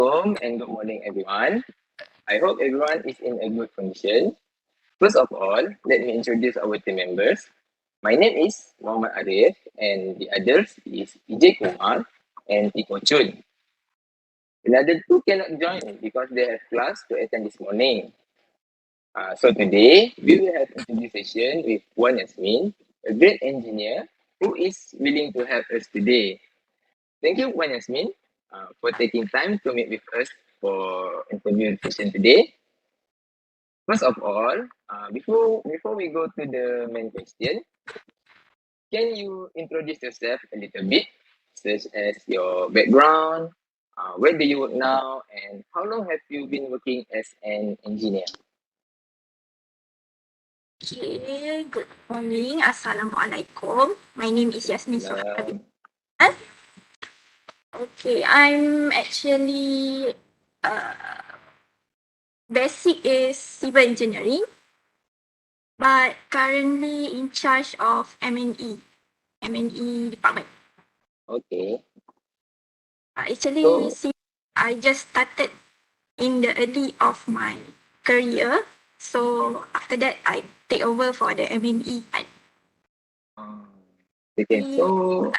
and good morning, everyone. I hope everyone is in a good condition. First of all, let me introduce our team members. My name is Muhammad Arif, and the others is EJ Kumar and Tiko Chun. Another two cannot join because they have class to attend this morning. So today, we will have interview session with Wan Yasmin, a great engineer who is willing to help us today. Thank you, Wan Yasmin, for taking time to meet with us for interview session today. First of all, before we go to the main question, can you introduce yourself a little bit, such as your background, where do you work now, and how long have you been working as an engineer? Okay, good morning. Assalamualaikum. My name is Yasmin Sohabi. Okay, I'm actually basic is civil engineering, but currently in charge of M&E department. Okay. Actually, So, I just started in the early of my career. So after that, I take over for the M&E part. okay. So,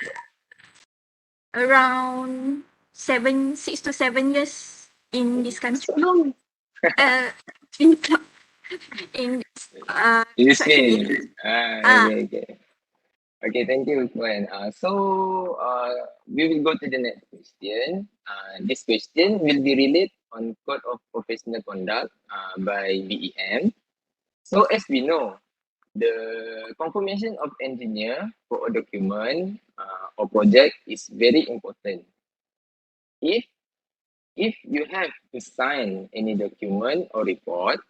Around 6 to 7 years in this country. so long. In in You construction see. area. Okay. Okay, thank you, Gwen. We will go to the next question. This question will be related on Code of Professional Conduct by BEM. So, as we know, the confirmation of engineer for a document or project is very important. If if you have to sign any document or report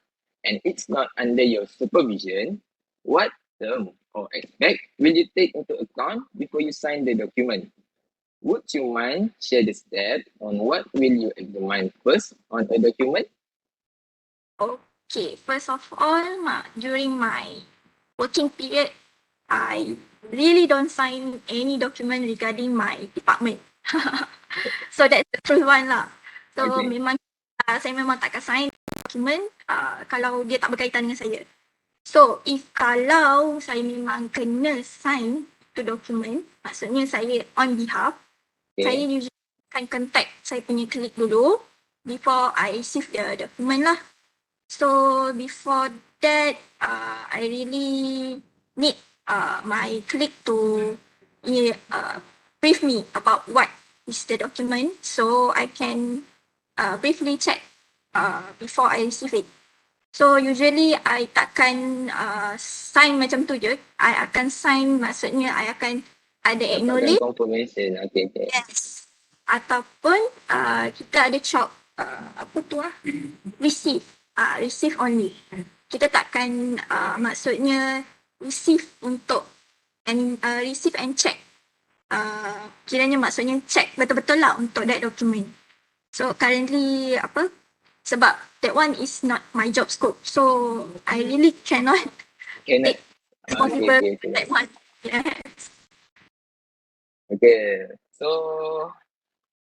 and it's not under your supervision, what term or aspect will you take into account before you sign the document? Would you mind share the step on what will you examine first on a document? Okay, first of all, during my working period, I really don't sign any document regarding my department. So that's the truth one lah. So Okay. memang saya memang tak akan sign document kalau dia tak berkaitan dengan saya. So if kalau saya memang kena sign to document, maksudnya saya on behalf, saya usually akan contact saya punya colleague dulu before I receive the document lah. So before that, I really need my colleague to brief me about what is the document, so I can briefly check before I receive it. So usually I takkan sign macam tu je. I akan sign, maksudnya I akan ada acknowledge. Confirmation. Okay. Yes. Ataupun kita ada chop receive. Receive only. Kita takkan maksudnya receive untuk receive and check. Kiranya maksudnya check betul-betul lah untuk that document. So currently sebab that one is not my job scope. So I really cannot take responsible that one. Yes. Okay. So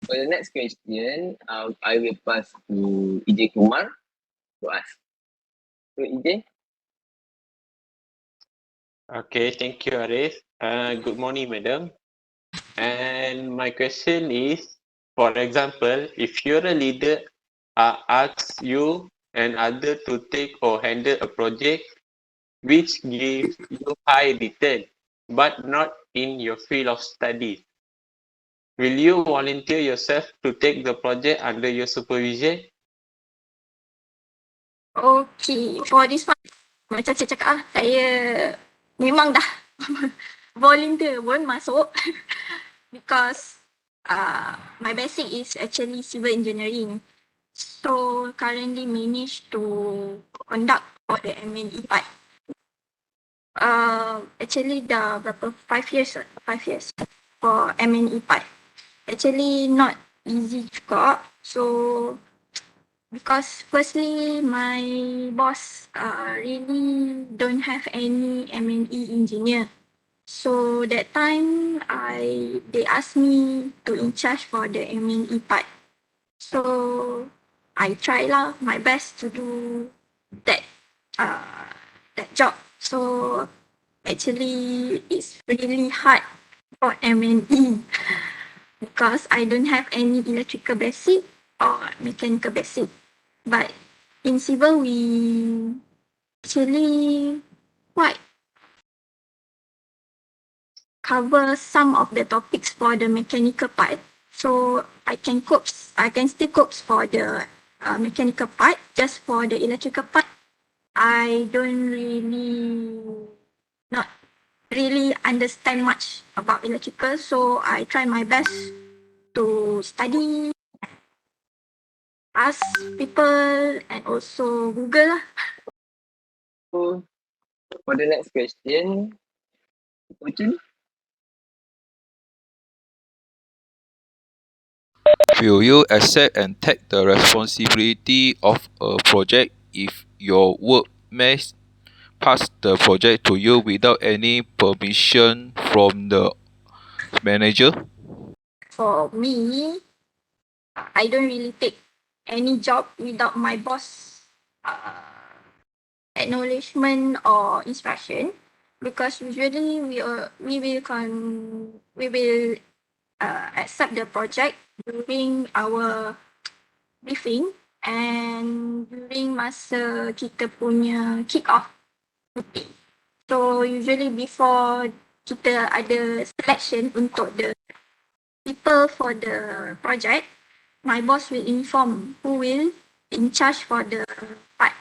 for the next question, I will pass to EJ Kumar to ask. So EJ. Okay, thank you, Arif. Good morning, madam. And my question is, for example, if you're a leader, asks you and other to take or handle a project which gives you high return, but not in your field of study, will you volunteer yourself to take the project under your supervision? Okay, for this one, macam saya cakap saya memang dah volunteer pun masuk because my basic is actually civil engineering. So currently managed to conduct for the M&E part. Actually dah berapa 5 years for M&E part. Actually not easy juga. So because firstly my boss really don't have any M&E engineer. So that time they asked me to in charge for the M&E part. So I try lah my best to do that that job. So actually it's really hard for M&E because I don't have any electrical basic or mechanical basic. But in civil we actually quite cover some of the topics for the mechanical part. So I can still cope for the mechanical part. Just for the electrical part, I don't really not really understand much about electrical. So I try my best to study, ask people, and also Google lah. So for the next question, Uchin, Will you accept and take the responsibility of a project if your workmates pass the project to you without any permission from the manager? For me, I don't really take any job without my boss acknowledgement or instruction, because usually we will accept the project during our briefing and during masa kita punya kick off meeting. So usually before kita ada selection untuk the people for the project, my boss will inform who will in charge for the part,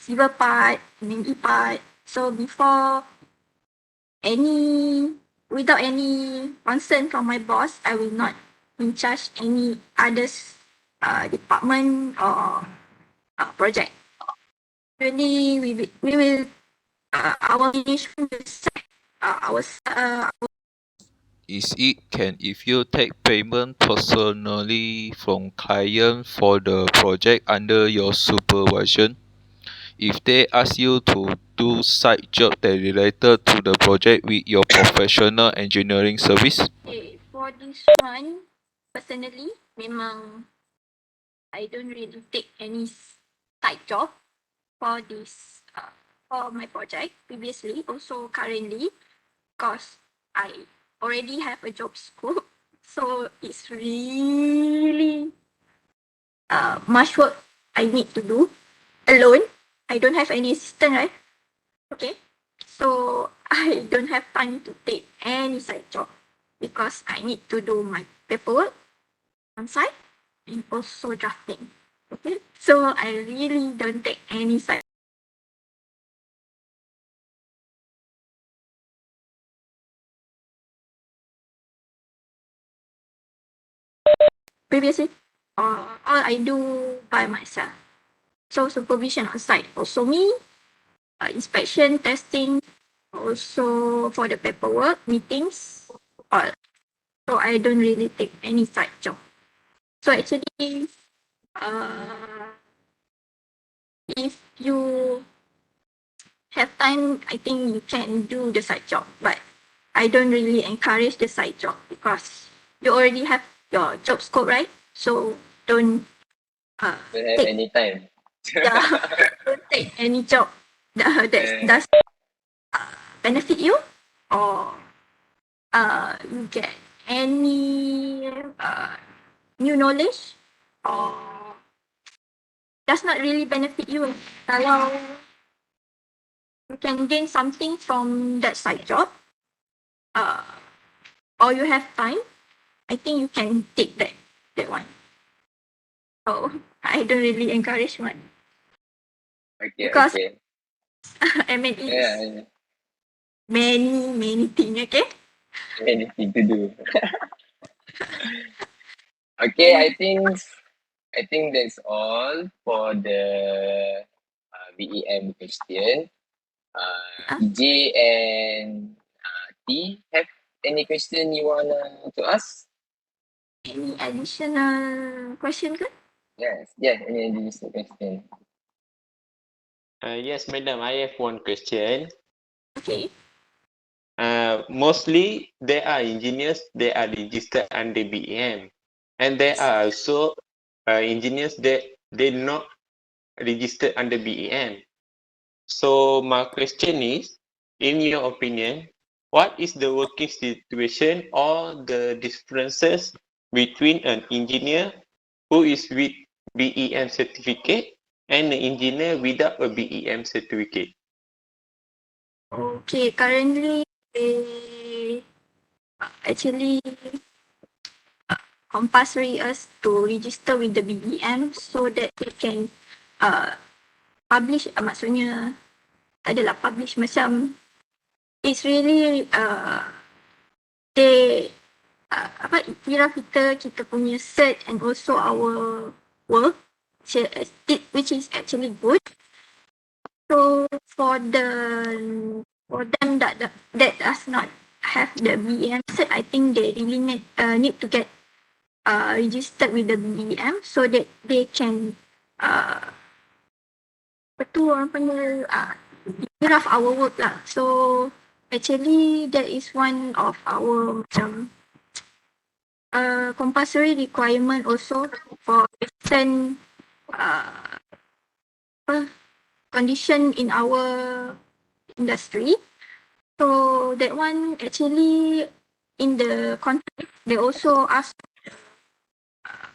civil part, M&E part. So before without any concern from my boss, I will not in charge any others department or project. Really, we will our management will set our Is it can if you take payment personally from client for the project under your supervision? If they ask you to do side job that related to the project with your professional engineering service? okay, for this one, personally, memang I don't really take any side job for this for my project previously, also currently, because I already have a job scope. So it's really much work I need to do alone. I don't have any assistant, right? Okay. So I don't have time to take any side job because I need to do my paperwork on site and also drafting. Okay. So I really don't take any side. Previously, all I do by myself. So supervision on site also me, inspection, testing, also for the paperwork, meetings, all. So I don't really take any side job. So actually, if you have time, I think you can do the side job. But I don't really encourage the side job because you already have your job scope, right? So don't don't have take any time. don't take any job that does benefit you or you get any new knowledge or does not really benefit you. Kalau you can gain something from that side job, uh, or you have time, I think you can take that one. So I don't really encourage one Okay, because okay. M&E Yeah, is many thing. Okay. anything to do. Okay, I think that's all for the BEM question. EJ and T, have any question you wanna to ask? Any additional question? Good. Yes, yes, any additional question? Yes, madam, I have one question. Okay. Mostly they are engineers, they are registered under BEM, and there are also engineers that they not registered under BEM. So my question is, in your opinion, what is the working situation or the differences between an engineer who is with BEM certificate and an engineer without a BEM certificate? Okay, currently they actually compulsory us to register with the BBM so that they can publish, maksudnya adalah publish macam it's really they apa iktiraf kita punya cert and also our work which is actually good. So for them that does not have the BEM cert, I think they really need to get registered with the BEM so that they can apa tu orang panggil iktiraf our work lah. So actually that is one of our macam compulsory requirement also for certain condition in our industry. So that one actually in the contract they also ask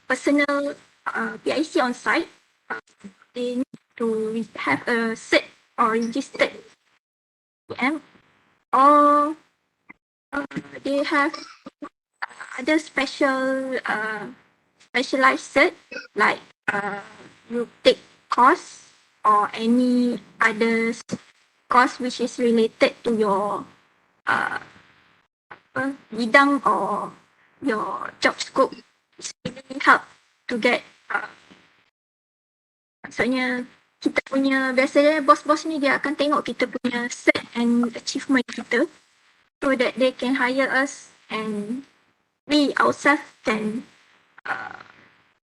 personal PIC on site. They need to have a cert or registered PM, or they have other specialized cert like you take course or any other course which is related to your bidang or your job scope. It's really help to get maksudnya kita punya biasanya bos-bos ni dia akan tengok kita punya cert and achievement kita so that they can hire us and we ourselves can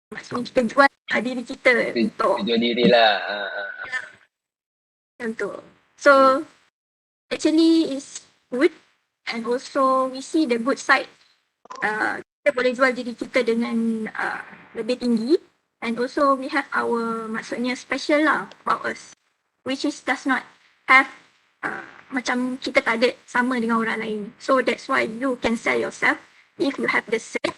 maksudnya kita jual diri kita untuk jual diri lah. Untuk so actually is good and also we see the good side. Kita boleh jual diri kita dengan lebih tinggi and also we have our maksudnya special lah about us which is does not have macam kita tak ada sama dengan orang lain. So that's why you can sell yourself if you have the cert.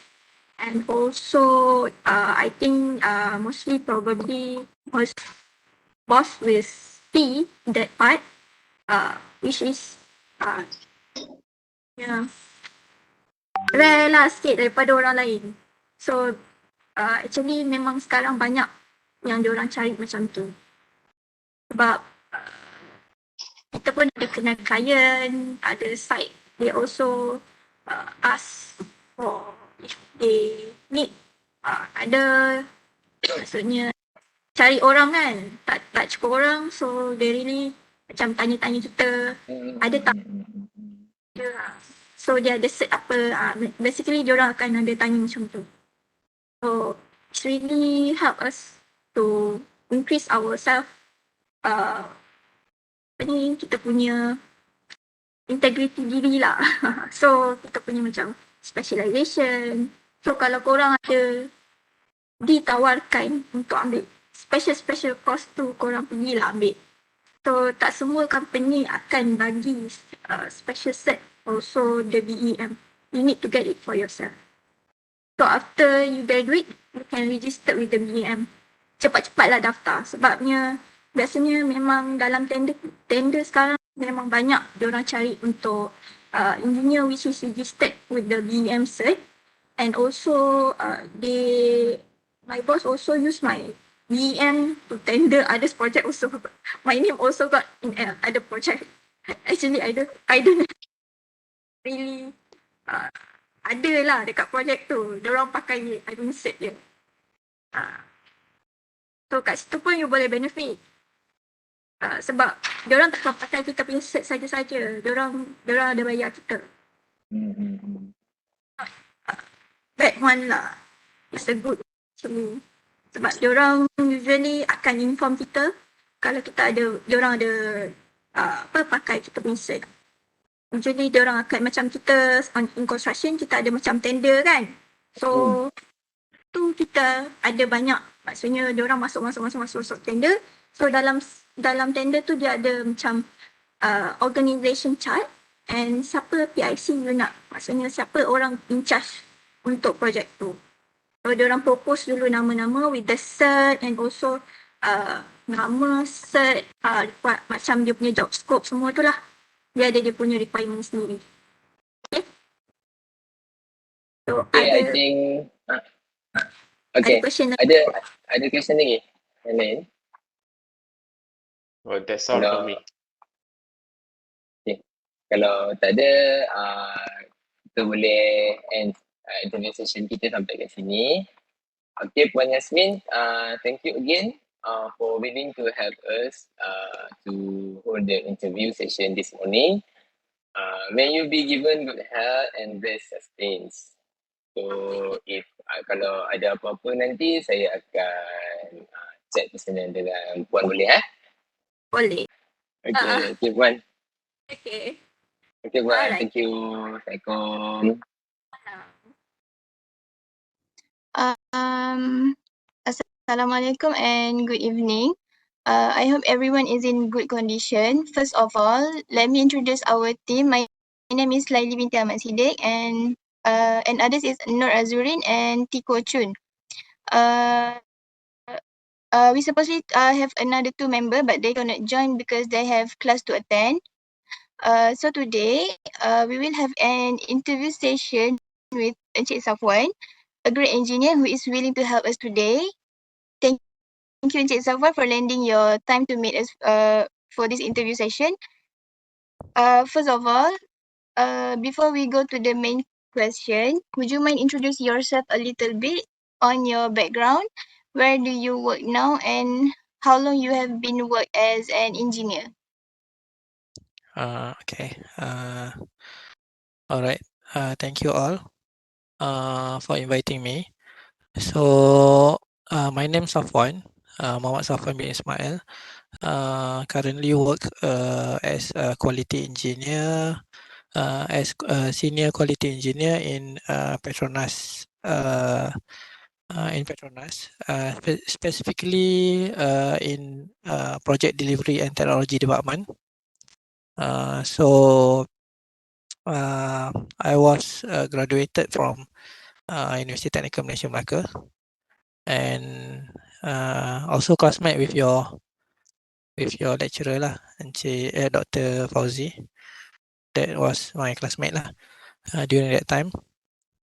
And also I think mostly probably most boss will see that part which is rare lah sikit daripada orang lain. So actually memang sekarang banyak yang diorang cari macam tu. Sebab kita pun ada kenal klien, ada site, they also ask for if they need ada maksudnya cari orang kan, tak cukup orang, so they really macam tanya-tanya kita ada tak so dia ada set apa basically diorang akan ada tanya macam tu. So it's really help us to increase ourselves ni kita punya integrity diri lah. So kita punya macam specialization. So kalau korang ada ditawarkan untuk ambil special course tu, korang pergilah ambil. So tak semua company akan bagi special set also the BEM. You need to get it for yourself. So after you graduate, you can register with the BEM. Cepat-cepatlah daftar sebabnya biasanya memang dalam tender sekarang memang banyak diorang cari untuk engineer which is registered with the BEM cert. And also my boss also use my BEM to tender others project also. My name also got in other project. Actually I don't really ada lah dekat project tu. Diorang pakai admin cert je. So kat situ pun you boleh benefit. Sebab diorang takkan pakai kita punya cert saja-saja. Diorang ada bayar kita. That one lah. It's a good actually. Sebab diorang usually akan inform kita kalau kita ada, diorang ada pakai kita punya cert. Usually diorang akan macam kita in construction kita ada macam tender kan. So tu kita ada banyak, maksudnya diorang masuk tender. So dalam tender tu dia ada macam organisation chart and siapa PIC you nak, maksudnya siapa orang in charge untuk projek tu. So diorang propose dulu nama-nama with the cert and also nama, cert, macam dia punya job scope semua tu lah. Dia ada dia punya requirement sendiri. Okay. So Okay, ada, I think okay. ada question Ada question lagi? Yang lain? Oh, that's all Kalau for me. kalau tak ada, kita boleh end interview session kita sampai kat sini. Okay, Puan Yasmin, thank you again for willing to help us to hold the interview session this morning. May you be given good health and best sustains. So, if kalau ada apa-apa nanti, saya akan chat personal dengan Puan, boleh boleh. Okay, okay Puan. Okay. Okay Puan, Alright. thank you. Assalamualaikum. Assalamualaikum and good evening. I hope everyone is in good condition. First of all, let me introduce our team. My name is Laili binti Ahmad Siddiq and others is Nur Azurin and Tiko Chun. We supposedly have another 2 members, but they cannot join because they have class to attend. So today, we will have an interview session with Encik Safwan, a great engineer who is willing to help us today. Thank you, Encik Safwan, for lending your time to meet us for this interview session. First of all, before we go to the main question, would you mind introduce yourself a little bit on your background? Where do you work now and how long you have been work as an engineer? Okay. All right. Thank you all for inviting me. So, my name is Safwan, Muhammad Safwan bin Ismail. Currently work as a quality engineer, as a senior quality engineer in Petronas. Specifically in project delivery and technology department. So I was graduated from University Technical Malaysia Melaka and also classmate with your lecturer lah, Encik Dr. Fauzi. That was my classmate lah during that time.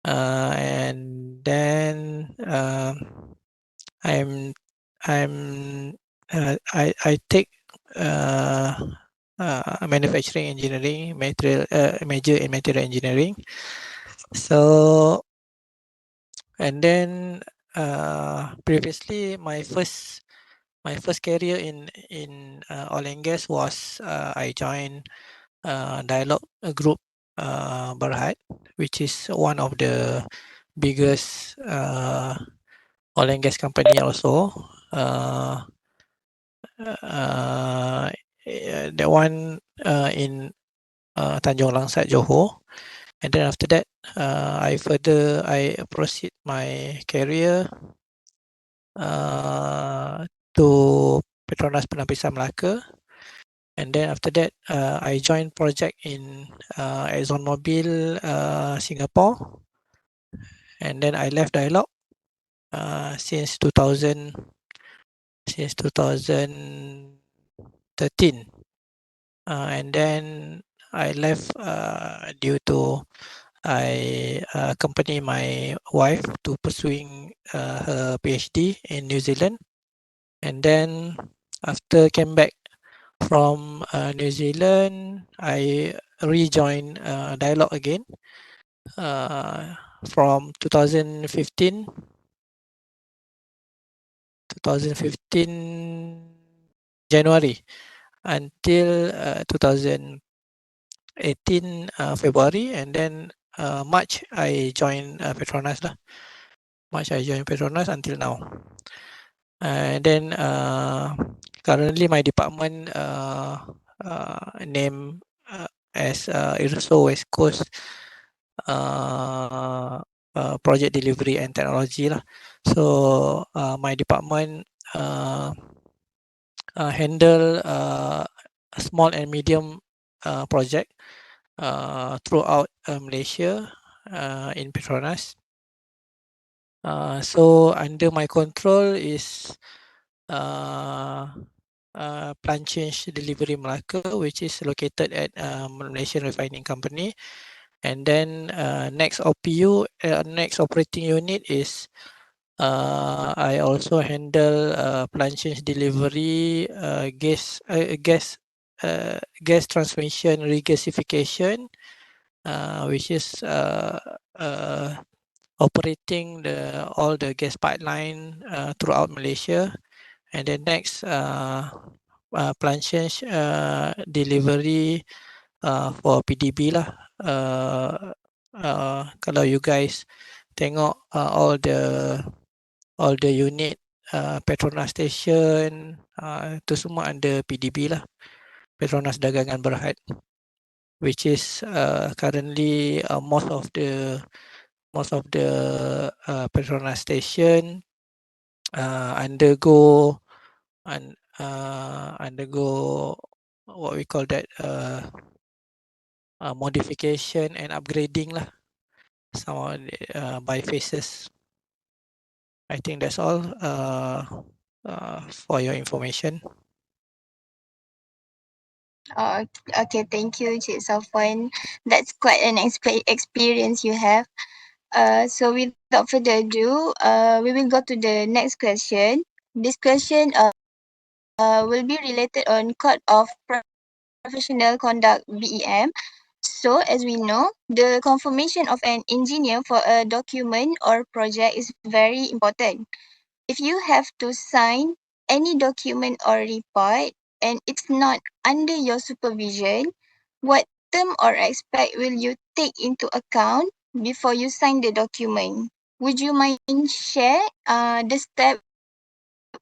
And then I take manufacturing engineering major in material engineering. So and then previously my first career in oil and gas was I joined Dialog Group Berhad, which is one of the biggest oil and gas company also. That one in Tanjung Langsat, Johor. And then after that, I proceed my career to Petronas Penampisan Melaka. And then after that, I joined project in ExxonMobil Singapore. And then I left Dialog since 2013. And then I left due to I accompany my wife to pursuing her PhD in New Zealand. And then after came back from New Zealand, I rejoined Dialog again from 2015 January until 2018 February, and then March I joined Petronas lah. March I joined Petronas until now. And then currently my department name as IRSO West Coast project delivery and technology lah. So my department handle a small and medium project throughout Malaysia in Petronas. So under my control is plant change delivery Melaka, which is located at Malaysian Refining Company. And then next OPU, next operating unit is I also handle plant change delivery, gas transmission regasification, which is operating all the gas pipeline throughout Malaysia. And then next plant change delivery for PDB lah. Kalau you guys tengok all the unit Petronas Station tu semua under PDB lah, Petronas Dagangan Berhad, which is currently most of the Petronas Station undergo what we call that modification and upgrading lah, some by phases. I think that's all for your information. Okay, thank you, Cik Safwan. That's quite an experience you have. So without further ado, we will go to the next question. This question will be related on Code of Professional Conduct BEM. So as we know, the confirmation of an engineer for a document or project is very important. If you have to sign any document or report and it's not under your supervision, what term or aspect will you take into account before you sign the document? Would you mind share the step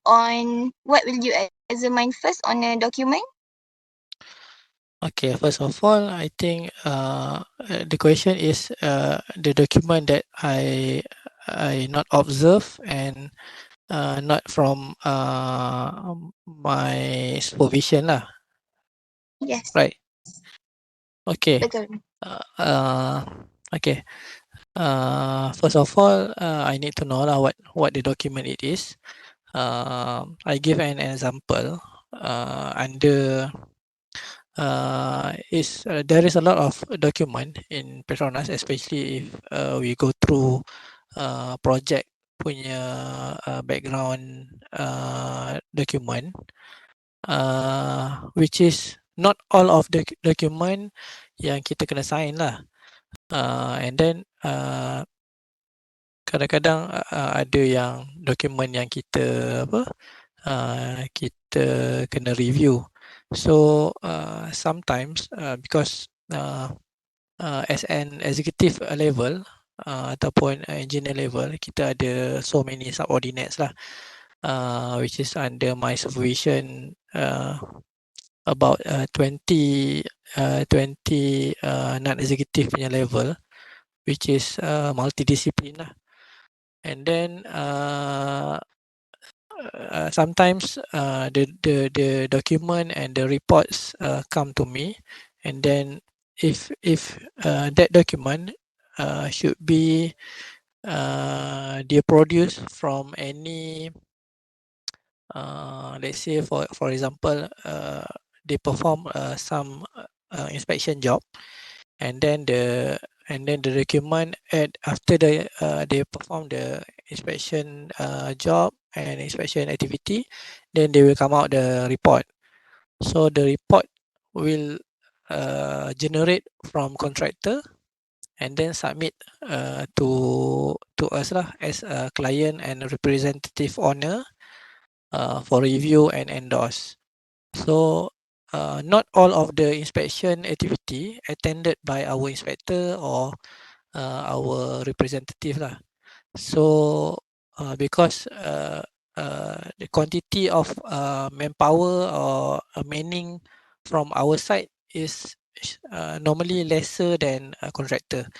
on what will you examine first on a document? Okay, first of all, I think the question is the document that I not observe and not from my supervision lah. Yes. Right. Okay. Betul. Okay. First of all, I need to know lah what the document it is. I give an example. Under there is a lot of document in Petronas, especially if we go through project punya background document, which is not all of the document yang kita kena sign lah. And then kadang-kadang ada yang dokumen yang kita kita kena review. So sometimes because as an executive level ataupun engineer level, kita ada so many subordinates lah, which is under my supervision, about 20 non-executive punya level, which is multidiscipline lah. And then sometimes the document and the reports come to me, and then if that document should be they produce from any let's say for example they perform some inspection job, and then the document after they perform the inspection job and inspection activity, then they will come out the report. So the report will generate from contractor and then submit to us lah as a client and representative owner for review and endorse. So not all of the inspection activity attended by our inspector or our representative lah. So because the quantity of manpower or manning from our side is normally lesser than a contractor.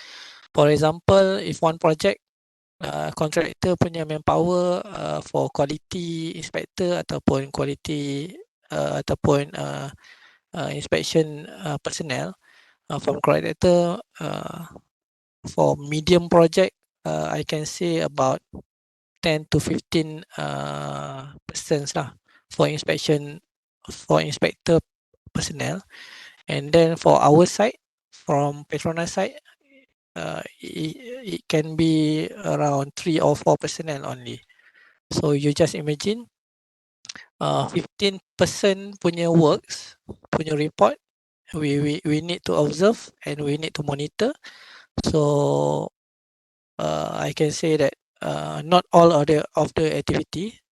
For example, if one project contractor punya manpower for quality inspector ataupun quality ataupun inspection personnel from contractor for medium project I can say about 10 to 15 persons lah for inspector personnel. And then for our side, from Petronas side, it can be around 3 or 4 personnel only. So you just imagine 15 person punya works, punya report, we need to observe and we need to monitor. So I can say that not all of the activity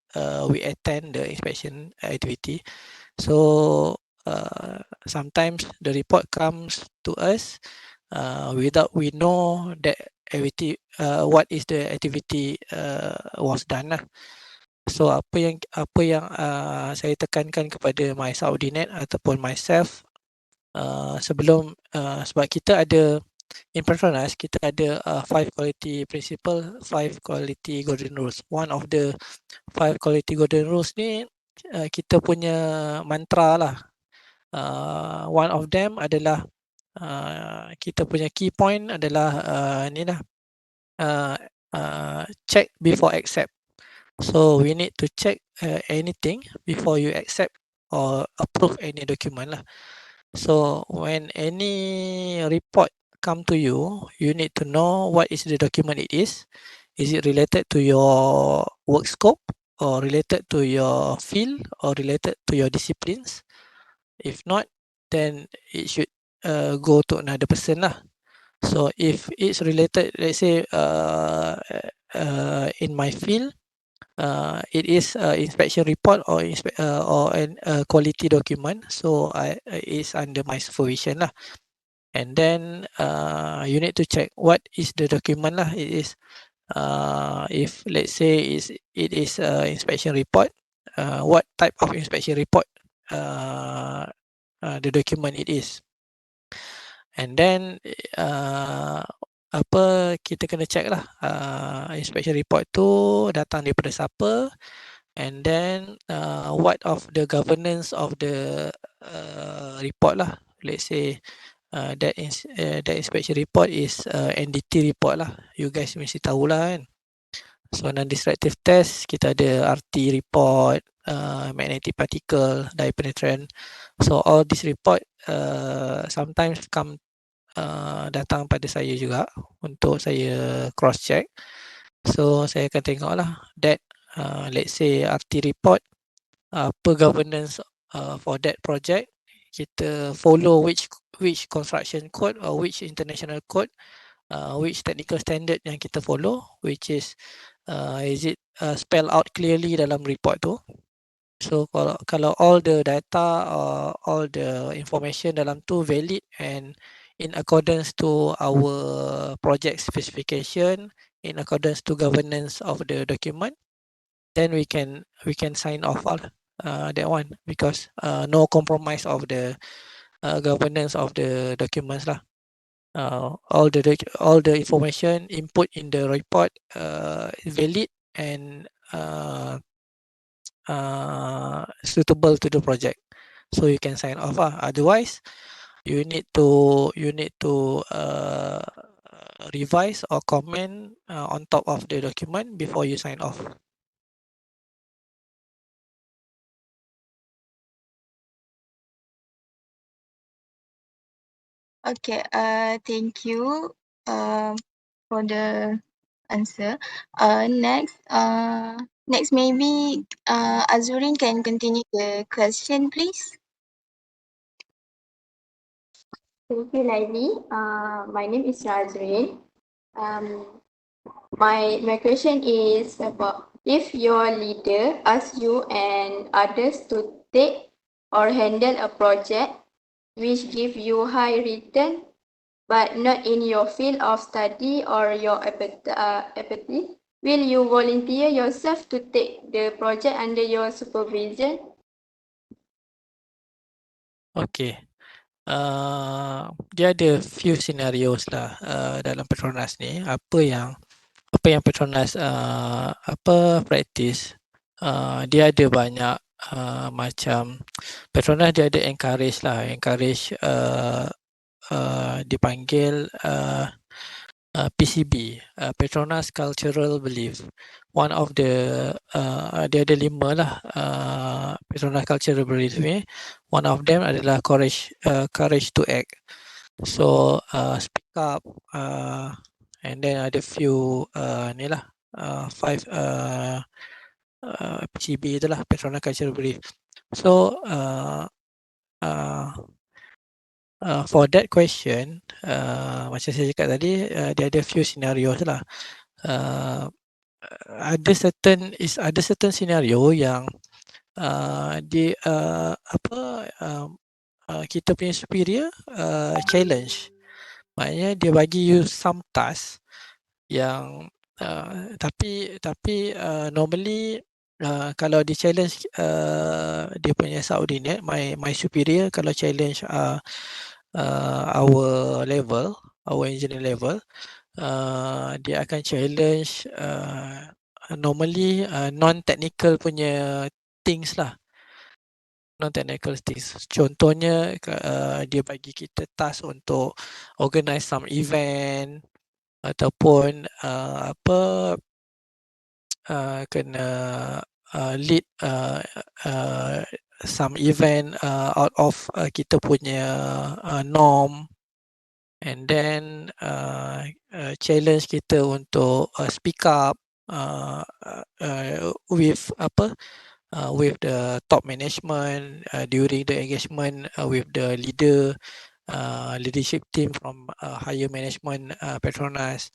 we attend the inspection activity. So sometimes the report comes to us without we know that activity what is the activity was done lah. So apa yang saya tekankan kepada my subordinate ataupun myself sebelum sebab kita ada in Petronas kita ada 5 quality principle, 5 quality golden rules. One of the 5 quality golden rules ni kita punya mantra lah. One of them adalah kita punya key point adalah ni lah check before accept. So we need to check anything before you accept or approve any document lah. So when any report come to you, you need to know what is the document it is. Is it related to your work scope or related to your field or related to your disciplines? If not, then it should go to another person lah. So if it's related, let's say in my field, it is inspection report or a quality document. So it's under my supervision lah. And then you need to check what is the document lah. It is if let's say it is inspection report, what type of inspection report the document it is. And then apa kita kena check lah inspection report tu datang daripada siapa, and then what of the governance of the report lah. Let's say that inspection report is NDT report lah. You guys mesti tahulah kan. So non-destructive test kita ada RT report, magnetic particle, dye penetrant. So all this report sometimes come datang pada saya juga untuk saya cross check. So saya akan tengoklah that let's say RT report apa governance for that project, kita follow which construction code or which international code, which technical standard yang kita follow, which is it spell out clearly dalam report tu. So kalau all the data or all the information dalam tu valid and in accordance to our project specification, in accordance to governance of the document, then we can sign off all that one, because no compromise of the governance of the documents lah. All the information input in the report valid and suitable to the project, so you can sign off lah. Otherwise you need to revise or comment on top of the document before you sign off. Okay, thank you for the answer. Next maybe Azurin can continue the question, please. Thank you, Laili. My name is Razrin. My question is about if your leader asks you and others to take or handle a project which give you high return but not in your field of study or your ability, will you volunteer yourself to take the project under your supervision? Okay. dia ada few scenarios lah dalam Petronas ni. Apa yang Petronas practice, dia ada banyak macam Petronas dia ada encourage dipanggil PCB, Petronas Cultural Belief. One of the dia ada 5 lah Petronas Cultural Belief ni. One of them adalah courage to act. So speak up, and then ada few ni lah 5 PCB itulah Petronas Cultural Belief. So for that question, macam saya cakap tadi, dia ada few scenarios lah. Ada certain scenario yang kita punya superior challenge. Maknanya dia bagi you some task yang tapi normally kalau dia challenge dia punya subordinate, my superior, kalau challenge our engineer level, dia akan challenge normally non-technical punya things lah. Non-technical things. Contohnya dia bagi kita task untuk organize some event ataupun kena lead some event out of kita punya norm, and then challenge kita untuk speak up with the top management during the engagement with the leadership team from higher management Petronas.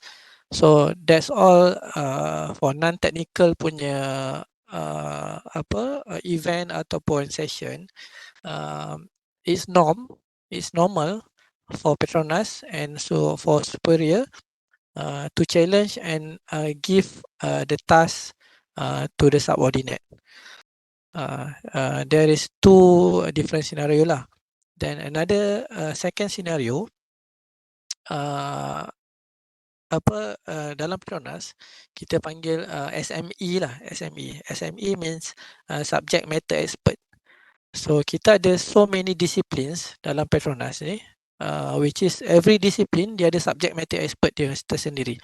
So that's all for non-technical punya event ataupun session. It's normal for Petronas and so for superior to challenge and give the task to the subordinate. There is two different scenario lah. Then another second scenario, dalam Petronas kita panggil SME lah. SME means subject matter expert. So kita ada so many disciplines dalam Petronas ni, which is every discipline dia ada subject matter expert dia tersendiri.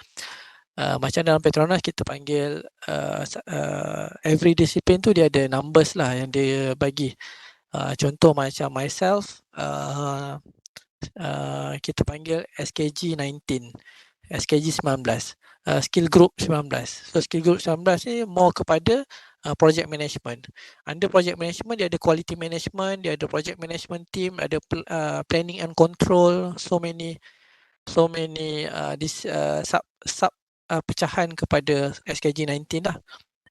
Macam dalam Petronas kita panggil every discipline tu dia ada numbers lah yang dia bagi. Contoh macam myself, kita panggil SKG 19, SKG 19, skill group 19. So skill group 19 ni more kepada project management. Under project management dia ada quality management, dia ada project management team, ada planning and control, so many sub pecahan kepada SKG 19 lah.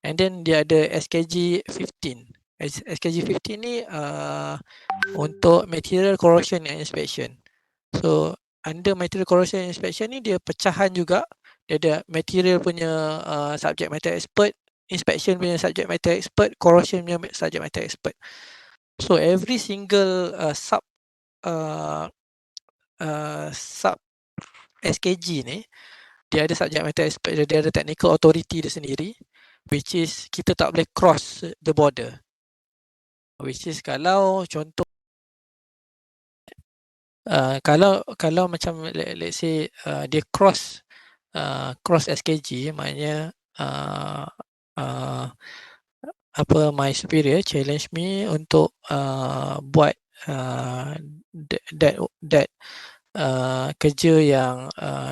And then dia ada SKG 15. SKG 15 ni untuk material corrosion and inspection. So under material corrosion and inspection ni dia pecahan juga. Dia ada material punya subject matter expert, inspection punya subject matter expert, corrosion punya subject matter expert. So every single sub SKG ni dia ada subject matter expert, dia ada technical authority dia sendiri, which is kita tak boleh cross the border. Which is kalau contoh kalau macam let's say dia cross SKG, maknanya my superior challenge me untuk buat that kerja yang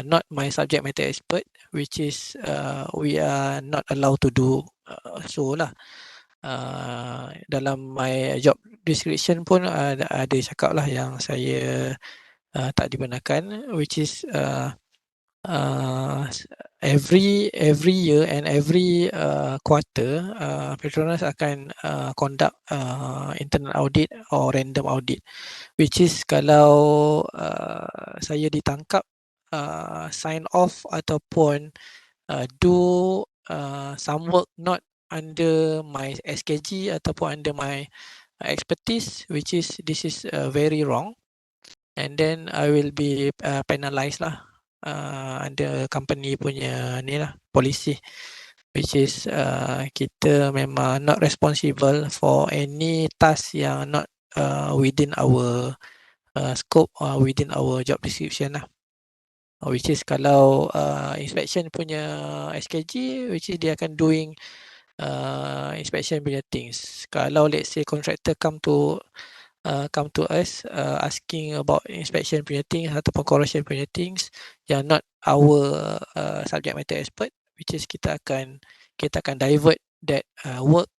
not my subject matter expert, which is we are not allowed to do so lah. Dalam my job description pun ada cakap lah yang saya tak dibenarkan, which is every year and every quarter Petronas akan conduct internal audit or random audit, which is kalau saya ditangkap sign off ataupun do some work not under my SKG ataupun under my expertise, which is this is very wrong. and then I will be penalised lah under company punya ni lah policy, which is kita memang not responsible for any task yang not within our scope or within our job description lah. Which is kalau inspection punya SKG, which is dia akan doing inspection punya things. Kalau let's say contractor come to us asking about inspection punya things ataupun correction punya things yang not our subject matter expert, which is kita akan divert that work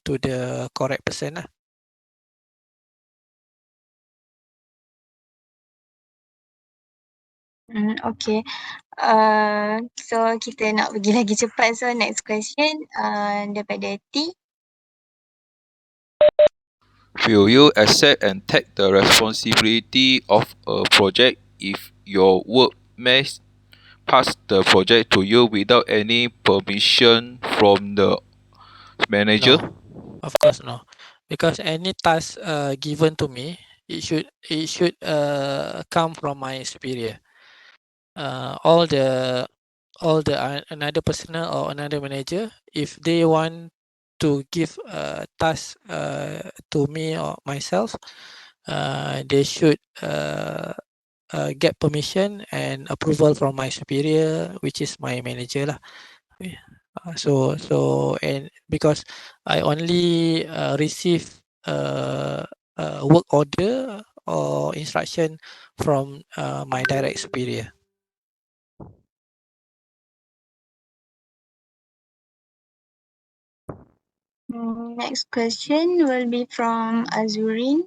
to the correct person lah. Okay. So kita nak pergi lagi cepat. So next question daripada T. Will you accept and take the responsibility of a project if your workmates pass the project to you without any permission from the manager? No, of course no. Because any task given to me, it should come from my superior. All the another personnel or another manager, if they want to give a task to me or myself, they should get permission and approval from my superior, which is my manager lah. So and because I only receive work order or instruction from my direct superior. Next question will be from Azurin.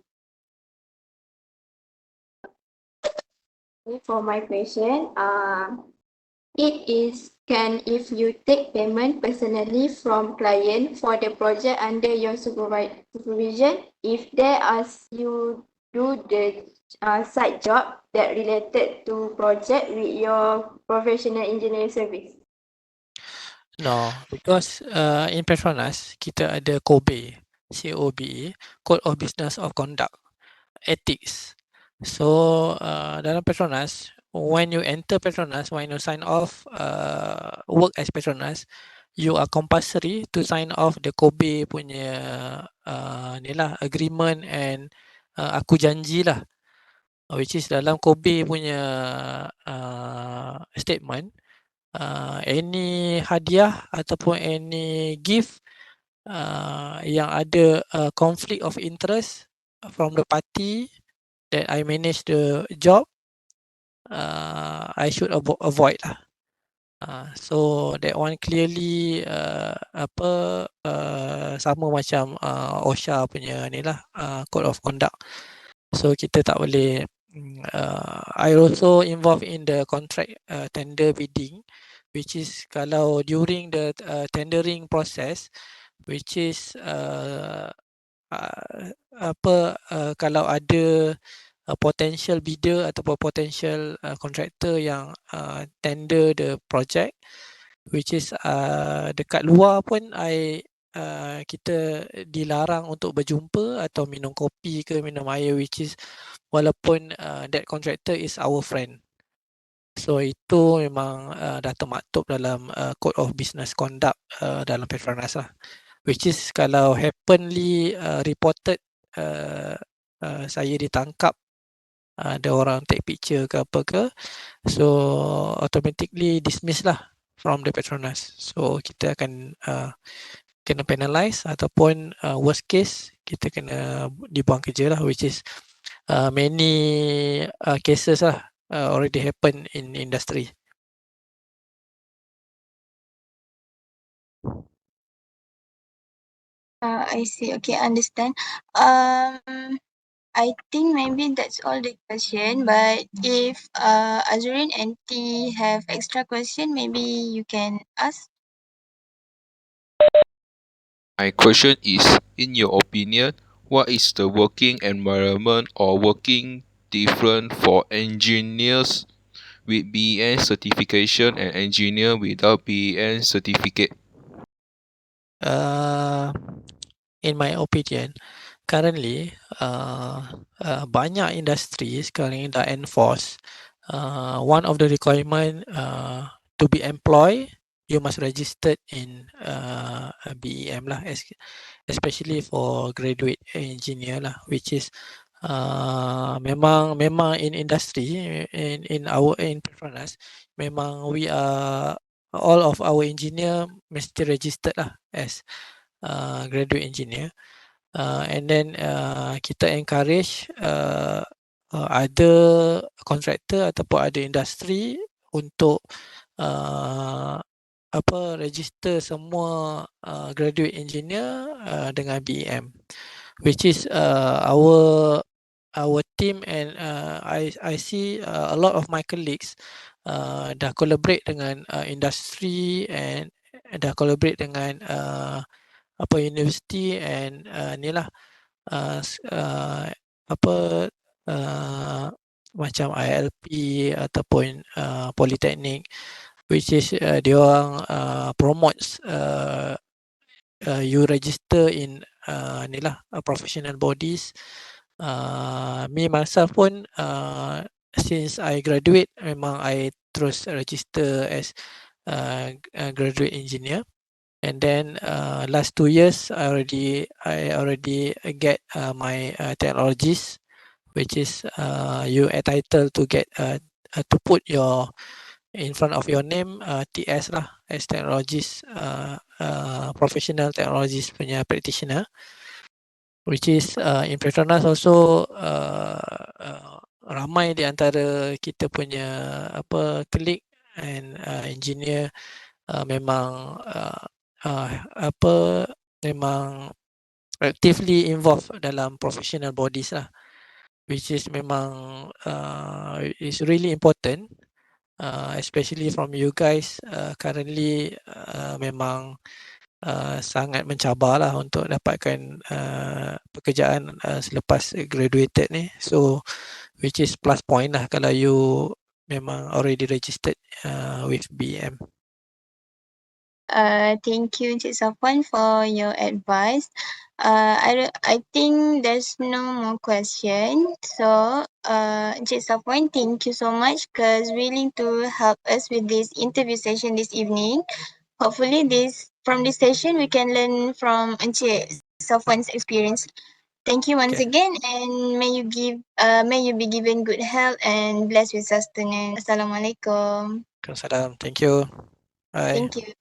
For my question, it is if you take payment personally from client for the project under your supervision, if they ask you do the side job that related to project with your professional engineering service. No, because in Petronas kita ada COBE, COBE, Code of Business of Conduct, ethics. So dalam Petronas, when you enter Petronas, when you sign off work as Petronas, you are compulsory to sign off the COBE punya ni lah, agreement and aku janji lah, which is dalam COBE punya statement. Any hadiah ataupun any gift yang ada conflict of interest from the party that I manage the job, I should avoid lah. So that one clearly sama macam OSHA punya ni lah, code of conduct. So kita tak boleh. I also involved in the contract tender bidding, which is kalau during the tendering process, which is kalau ada potential bidder ataupun potential contractor yang tender the project, which is dekat luar pun kita dilarang untuk berjumpa atau minum kopi ke minum air, which is walaupun that contractor is our friend. So itu memang dah termaktub dalam Code of Business Conduct dalam Petronas lah. Which is kalau happenly reported saya ditangkap, ada orang take picture ke apa ke, so automatically dismiss lah from the Petronas. So kita akan kena penalise ataupun worst case kita kena dibuang kerja lah, which is many cases lah already happen in industry. I see. Okay, understand. I think maybe that's all the question, but if Azurin and T have extra question, maybe you can ask. My question is, in your opinion, what is the working environment or working different for engineers with BEN certification and engineer without BEN certificate? In my opinion, currently banyak industri sekarang ni dah enforce one of the requirement to be employed, you must register in BEM lah, especially for graduate engineer lah, which is memang in industry, in Petronas, memang we are all of our engineer mesti registered lah as graduate engineer. And then kita encourage ada kontraktor ataupun ada industri untuk register semua graduate engineer dengan BEM, which is our team, and I see a lot of my colleagues dah collaborate dengan industri, and dah collaborate dengan university, and ni lah macam ILP ataupun politeknik, which is dia orang promotes you register in ni lah professional bodies. Me myself pun since I graduate memang I terus register as graduate engineer, and then last 2 years I already get my technologies, which is you entitled to get to put your in front of your name TS lah, as technologies, professional technologies punya practitioner, which is in Petronas also ramai di antara kita punya colleague and engineer memang memang actively involved dalam professional bodies lah, which is memang is really important, especially from you guys. Currently memang sangat mencabar lah untuk dapatkan pekerjaan selepas graduated ni. So which is plus point lah kalau you memang already registered with BM. Thank you Encik Safwan for your advice. I think there's no more question. So Encik Safwan, thank you so much because willing to help us with this interview session this evening. Hopefully from this session we can learn from Encik Safwan's experience. Thank you once again, and may you be given good health and blessed with sustenance. Assalamualaikum. Assalamualaikum. Thank you. Bye. Thank you.